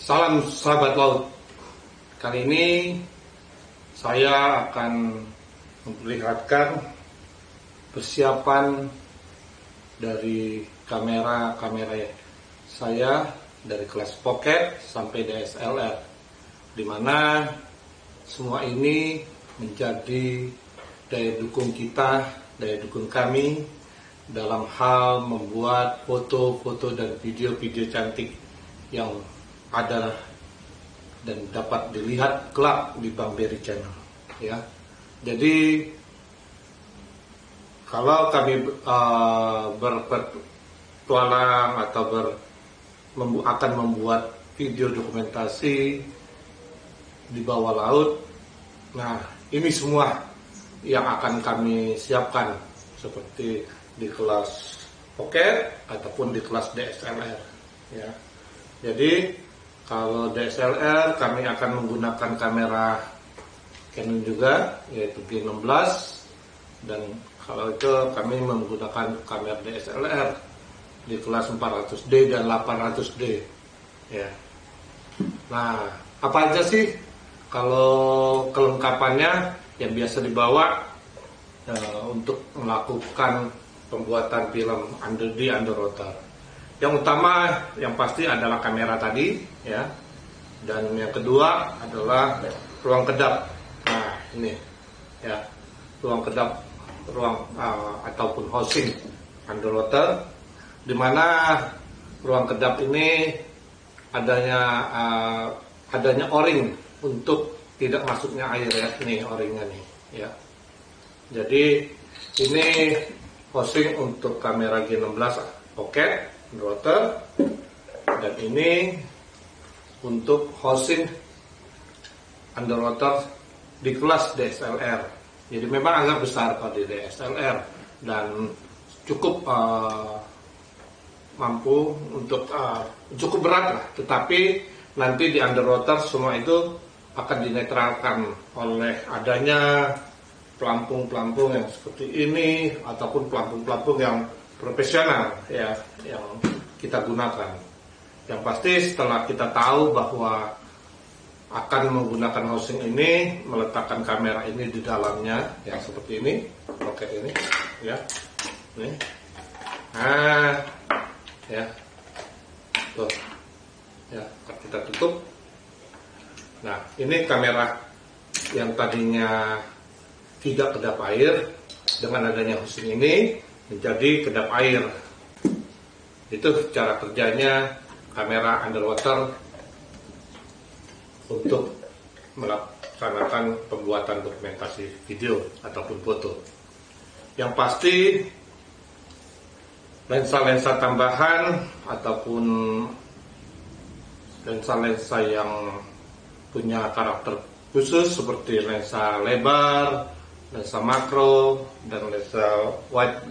Salam sahabat laut. Kali ini saya akan memperlihatkan persiapan dari kamera saya dari kelas pocket sampai DSLR, di mana semua ini menjadi daya dukung kita, daya dukung kami dalam hal membuat foto-foto dan video-video cantik yang ada dan dapat dilihat kelak di Bang Berry Channel, ya. Jadi kalau kami berpetualang atau akan membuat video dokumentasi di bawah laut, nah ini semua yang akan kami siapkan seperti di kelas pocket ataupun di kelas DSLR, ya. Jadi kalau DSLR kami akan menggunakan kamera Canon juga, yaitu G16, dan kalau itu kami menggunakan kamera DSLR di kelas 400D dan 800D, ya. Nah, apa aja sih kalau kelengkapannya yang biasa dibawa untuk melakukan pembuatan film di underwater? Yang utama, yang pasti adalah kamera tadi, ya. Dan yang kedua adalah ruang kedap. Nah, ini, ya, ruang kedap, ataupun housing underwater, di mana ruang kedap ini adanya o-ring untuk tidak masuknya air, ya. Ini o-ringnya nih, ya. Jadi ini housing untuk kamera G16 pocket underwater, dan ini untuk housing underwater di kelas DSLR. Jadi memang agak besar kalau di DSLR dan cukup mampu untuk cukup berat lah. Tetapi nanti di underwater semua itu akan dinetralkan oleh adanya pelampung-pelampung yang seperti ini ataupun pelampung-pelampung yang profesional, ya, yang kita gunakan. Yang pasti setelah kita tahu bahwa akan menggunakan housing ini, meletakkan kamera ini di dalamnya, ya, seperti ini, pocket ini, ya, ini, nah, ya, tuh, ya, kita tutup. Nah, ini kamera yang tadinya tidak kedap air, dengan adanya housing ini menjadi kedap air. Itu cara kerjanya kamera underwater untuk melaksanakan pembuatan dokumentasi video ataupun foto. Yang pasti lensa-lensa tambahan ataupun lensa-lensa yang punya karakter khusus seperti lensa lebar, lensa makro, dan lensa wide.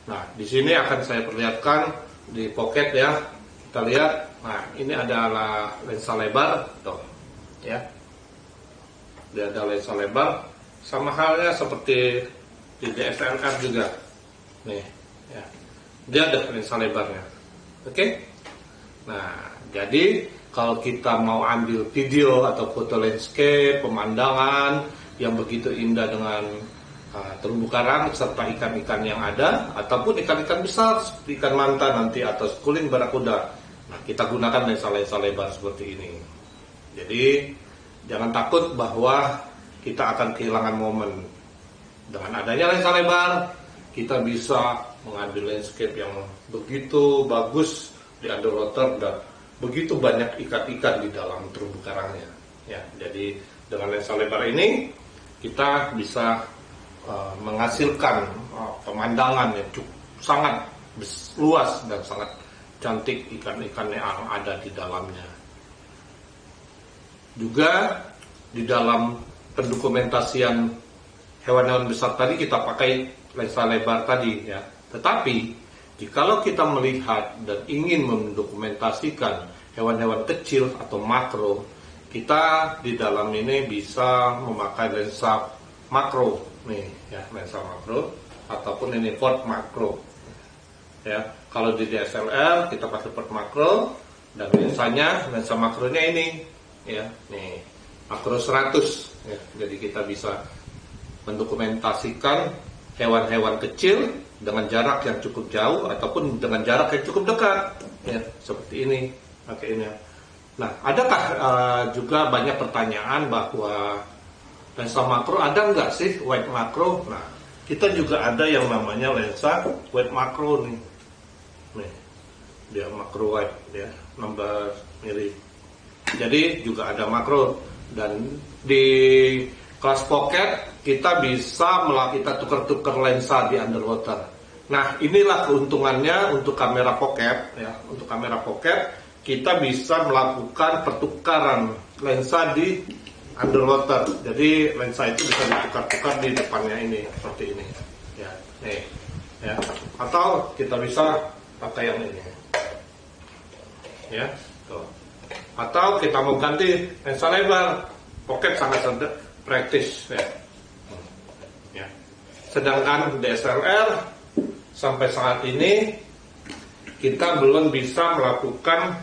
Nah, di sini akan saya perlihatkan di pocket, ya. Kita lihat. Nah, ini adalah lensa lebar, tuh, ya. Dia ada lensa lebar, sama halnya seperti di DSLR juga. Nih, ya. Dia ada lensa lebarnya. Oke? Nah, jadi kalau kita mau ambil video atau foto landscape, pemandangan yang begitu indah dengan terumbu karang serta ikan-ikan yang ada, ataupun ikan-ikan besar seperti ikan manta nanti atau suling barakuda, nah, kita gunakan lensa-lensa lebar seperti ini. Jadi jangan takut bahwa kita akan kehilangan momen. Dengan adanya lensa lebar, kita bisa mengambil landscape yang begitu bagus di underwater dan begitu banyak ikan-ikan di dalam terumbu karangnya, ya. Jadi dengan lensa lebar ini kita bisa menghasilkan pemandangan yang sangat luas dan sangat cantik ikan-ikan yang ada di dalamnya. Juga di dalam pendokumentasian hewan-hewan besar tadi kita pakai lensa lebar tadi, ya. Tetapi jikalau kita melihat dan ingin mendokumentasikan hewan-hewan kecil atau makro, kita di dalam ini bisa memakai lensa makro, nih, ya, lensa makro ataupun ini port makro, ya. Kalau di DSLR kita pakai port makro, Dan lensa makronya ini ya, nih makro 100 ya. Jadi kita bisa mendokumentasikan hewan-hewan kecil dengan jarak yang cukup jauh ataupun dengan jarak yang cukup dekat ya, seperti ini pakainya. Nah, adakah juga banyak pertanyaan bahwa lensa makro ada nggak sih wide makro? Nah, kita juga ada yang namanya lensa wide makro nih. Nih, dia makro wide ya, 16 mili. Jadi juga ada makro, dan di kelas pocket kita bisa kita tukar-tukar lensa di underwater. Nah, inilah keuntungannya untuk kamera pocket ya. Untuk kamera pocket kita bisa melakukan pertukaran lensa di underwater. Jadi lensa itu bisa ditukar-tukar di depannya ini seperti ini. Ya, nih. Ya. Atau kita bisa pakai yang ini. Ya, tuh. Atau kita mau ganti lensa lebar. Pocket sangat praktis ya. Ya. Sedangkan DSLR sampai saat ini kita belum bisa melakukan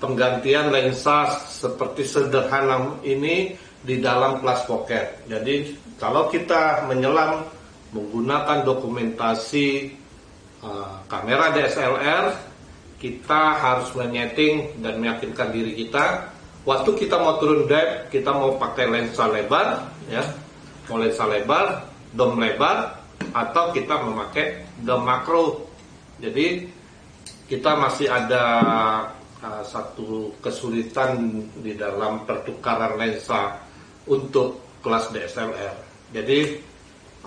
penggantian lensa seperti sederhana ini di dalam kelas pocket. Jadi kalau kita menyelam menggunakan dokumentasi kamera DSLR, kita harus menyeting dan meyakinkan diri kita waktu kita mau turun dive, kita mau pakai lensa lebar ya, mau lensa lebar, dom lebar, atau kita memakai dom makro. Jadi kita masih ada satu kesulitan di dalam pertukaran lensa untuk kelas DSLR. Jadi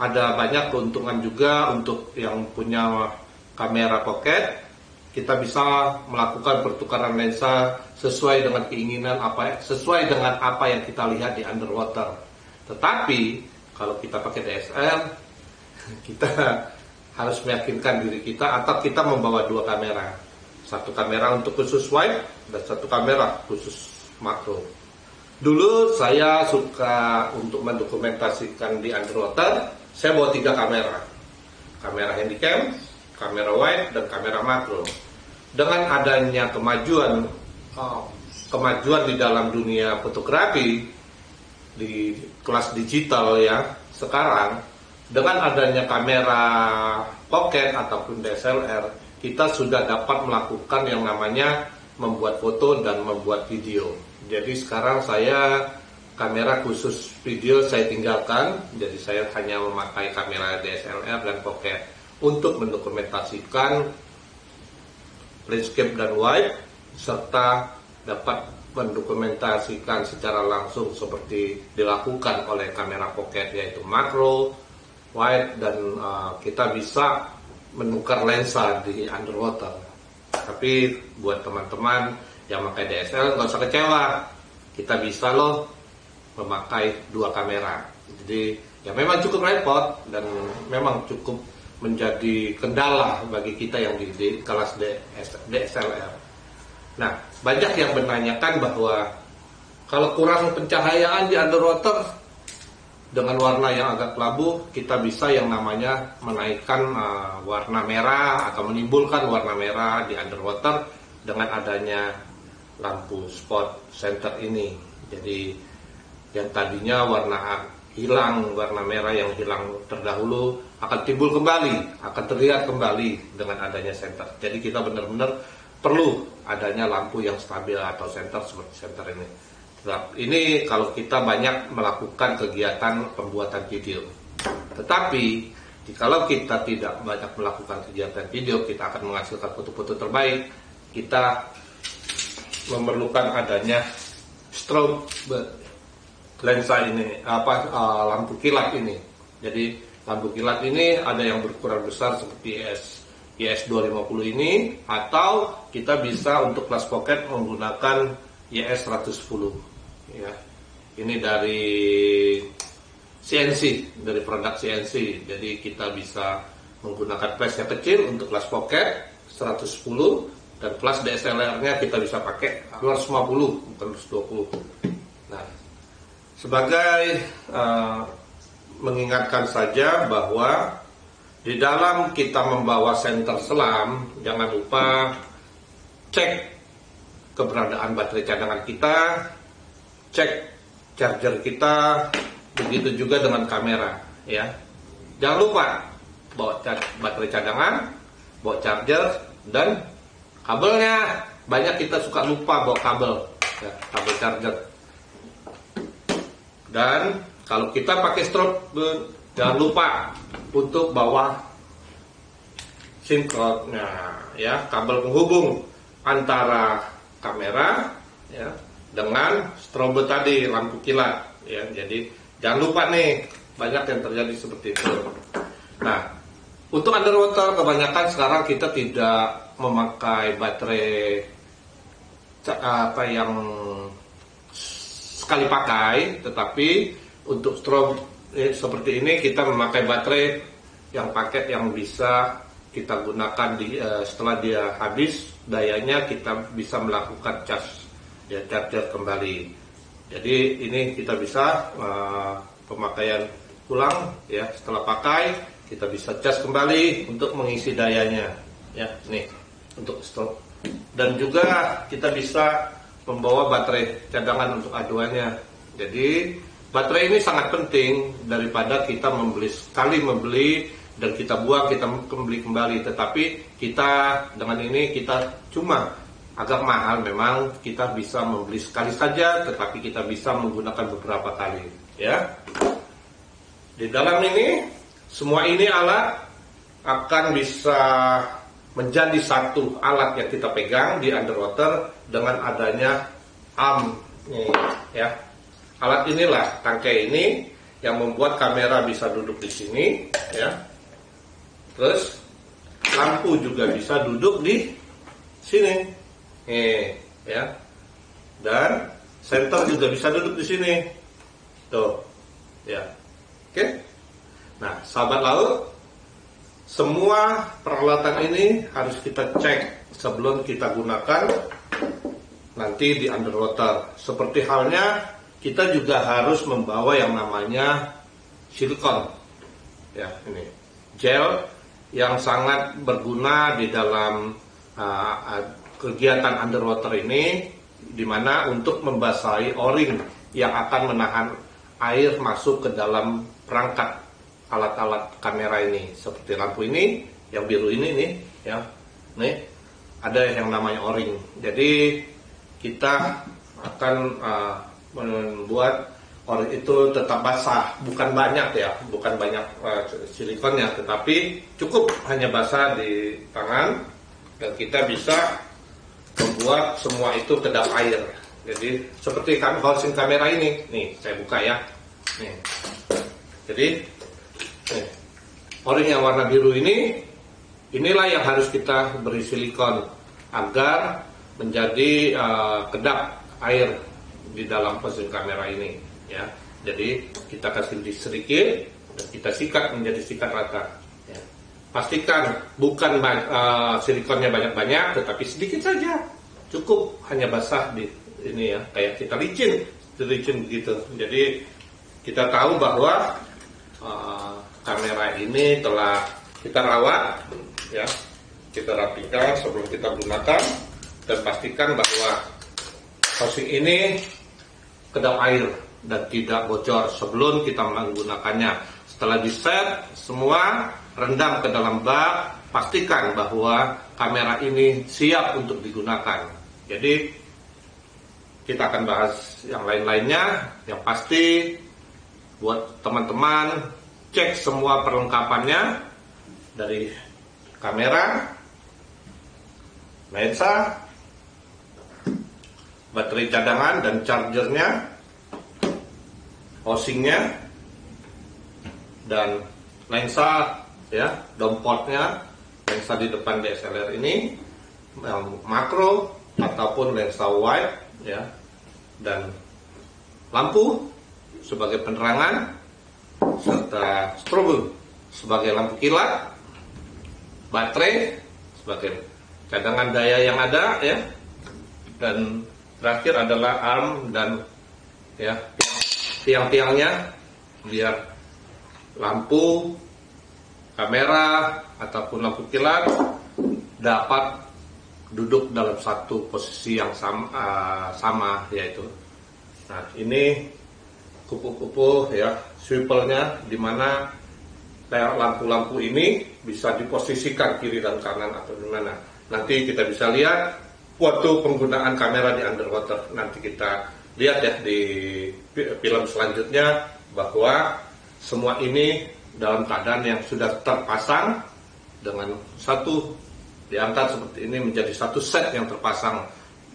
ada banyak keuntungan juga untuk yang punya kamera pocket. Kita bisa melakukan pertukaran lensa sesuai dengan keinginan sesuai dengan apa yang kita lihat di underwater. Tetapi kalau kita pakai DSLR, kita harus meyakinkan diri kita, atau kita membawa dua kamera. Satu kamera untuk khusus wide dan satu kamera khusus makro. Dulu saya suka untuk mendokumentasikan di underwater, saya bawa 3 kamera. Kamera handycam, kamera wide, dan kamera makro. Dengan adanya kemajuan di dalam dunia fotografi di kelas digital ya sekarang, dengan adanya kamera pocket ataupun DSLR, kita sudah dapat melakukan yang namanya membuat foto dan membuat video. Jadi sekarang saya kamera khusus video saya tinggalkan, jadi saya hanya memakai kamera DSLR dan pocket untuk mendokumentasikan landscape dan wide, serta dapat mendokumentasikan secara langsung seperti dilakukan oleh kamera pocket, yaitu makro, wide, dan kita bisa menukar lensa di underwater. Tapi buat teman-teman yang pakai DSLR nggak usah kecewa, kita bisa loh memakai 2 kamera. Jadi ya memang cukup repot dan memang cukup menjadi kendala bagi kita yang di kelas DSLR. Nah, banyak yang menanyakan bahwa kalau kurang pencahayaan di underwater dengan warna yang agak kelabu, kita bisa yang namanya menaikkan warna merah atau menimbulkan warna merah di underwater dengan adanya lampu spot center ini. Jadi yang tadinya warna merah yang hilang terdahulu akan timbul kembali, akan terlihat kembali dengan adanya center. Jadi kita benar-benar perlu adanya lampu yang stabil atau center seperti center ini. Ini kalau kita banyak melakukan kegiatan pembuatan video. Tetapi kalau kita tidak banyak melakukan kegiatan video, kita akan menghasilkan foto-foto terbaik. Kita memerlukan adanya strobe lensa ini, lampu kilat ini. Jadi lampu kilat ini ada yang berukuran besar seperti IS 250 ini, atau kita bisa untuk kelas pocket menggunakan IS 110 ya. Ini dari CNC, dari produk CNC. Jadi kita bisa menggunakan flash yang kecil untuk kelas pocket 110, dan kelas DSLR-nya kita bisa pakai 250 bukan 220. Nah, sebagai mengingatkan saja bahwa di dalam kita membawa senter selam, jangan lupa cek keberadaan baterai cadangan kita, cek charger kita, begitu juga dengan kamera ya. Jangan lupa bawa baterai cadangan, bawa charger, dan kabelnya. Banyak kita suka lupa bawa kabel ya, kabel charger. Dan kalau kita pakai strobe, jangan lupa untuk bawa SIM card-nya ya, kabel penghubung antara kamera ya dengan strobe tadi, lampu kilat ya. Jadi jangan lupa nih, banyak yang terjadi seperti itu. Nah, untuk underwater kebanyakan sekarang kita tidak memakai baterai yang sekali pakai, tetapi untuk strobe seperti ini kita memakai baterai yang paket yang bisa kita gunakan setelah dia habis dayanya, kita bisa melakukan charge ya, charger kembali. Jadi ini kita bisa pemakaian ulang ya, setelah pakai kita bisa cas kembali untuk mengisi dayanya ya, nih untuk strobe. Dan juga kita bisa membawa baterai cadangan untuk aduannya. Jadi baterai ini sangat penting daripada kita membeli dan kita buang, kita beli kembali. Tetapi kita dengan ini kita cuma agak mahal memang, kita bisa membeli sekali saja, tetapi kita bisa menggunakan beberapa kali ya. Di dalam ini, semua ini alat akan bisa menjadi satu alat yang kita pegang di underwater dengan adanya arm nih ya. Alat inilah, tangkai ini yang membuat kamera bisa duduk di sini ya. Terus lampu juga bisa duduk di sini nih ya. Dan senter juga bisa duduk di sini tuh ya. Oke. Nah, sahabat laut, semua peralatan ini harus kita cek sebelum kita gunakan nanti di underwater. Seperti halnya kita juga harus membawa yang namanya silikon ya, ini gel yang sangat berguna di dalam kegiatan underwater ini, dimana untuk membasahi o-ring yang akan menahan air masuk ke dalam perangkat alat-alat kamera ini, seperti lampu ini yang biru ini nih ya, nih ada yang namanya o-ring. Jadi kita akan membuat o-ring itu tetap basah, bukan banyak ya, bukan banyak silikonnya, tetapi cukup hanya basah di tangan dan kita bisa membuat semua itu kedap air. Jadi seperti housing kamera ini, nih saya buka ya, nih. Jadi o-ring yang warna biru ini, inilah yang harus kita beri silikon agar menjadi kedap air di dalam housing kamera ini ya. Jadi kita kasih sedikit dan kita sikat menjadi sikat rata ya. Pastikan bukan silikonnya banyak-banyak, tetapi sedikit saja, cukup hanya basah di ini ya, kayak kita licin begitu. Jadi kita tahu bahwa kamera ini telah kita rawat ya, kita rapikan sebelum kita gunakan, dan pastikan bahwa housing ini kedap air dan tidak bocor sebelum kita menggunakannya. Setelah di set semua, rendam ke dalam bak, pastikan bahwa kamera ini siap untuk digunakan. Jadi kita akan bahas yang lain-lainnya. Yang pasti buat teman-teman, cek semua perlengkapannya dari kamera, lensa, baterai cadangan dan chargernya, housingnya, dan lensa ya, dompotnya, lensa di depan DSLR ini, makro ataupun lensa wide ya, dan lampu sebagai penerangan, serta strobe sebagai lampu kilat, baterai sebagai cadangan daya yang ada ya, dan terakhir adalah arm dan ya tiang-tiangnya biar lampu kamera ataupun lampu kilat dapat duduk dalam satu posisi yang sama yaitu. Nah, ini kupu-kupu ya, swivelnya, di mana lampu-lampu ini bisa diposisikan kiri dan kanan atau di mana. Nanti kita bisa lihat waktu penggunaan kamera di underwater. Nanti kita lihat ya di film selanjutnya bahwa semua ini dalam keadaan yang sudah terpasang dengan satu diangkat seperti ini menjadi satu set yang terpasang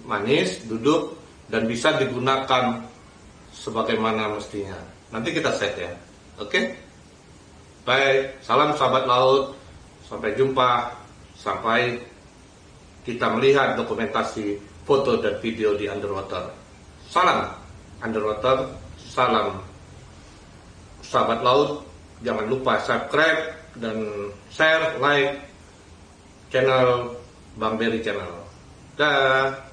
manis, duduk, dan bisa digunakan sebagaimana mestinya. Nanti kita set ya. Oke? Baik, salam sahabat laut. Sampai jumpa. Sampai kita melihat dokumentasi foto dan video di underwater. Salam underwater, salam sahabat laut. Jangan lupa subscribe dan share, like channel Bang Berry Channel. Dah.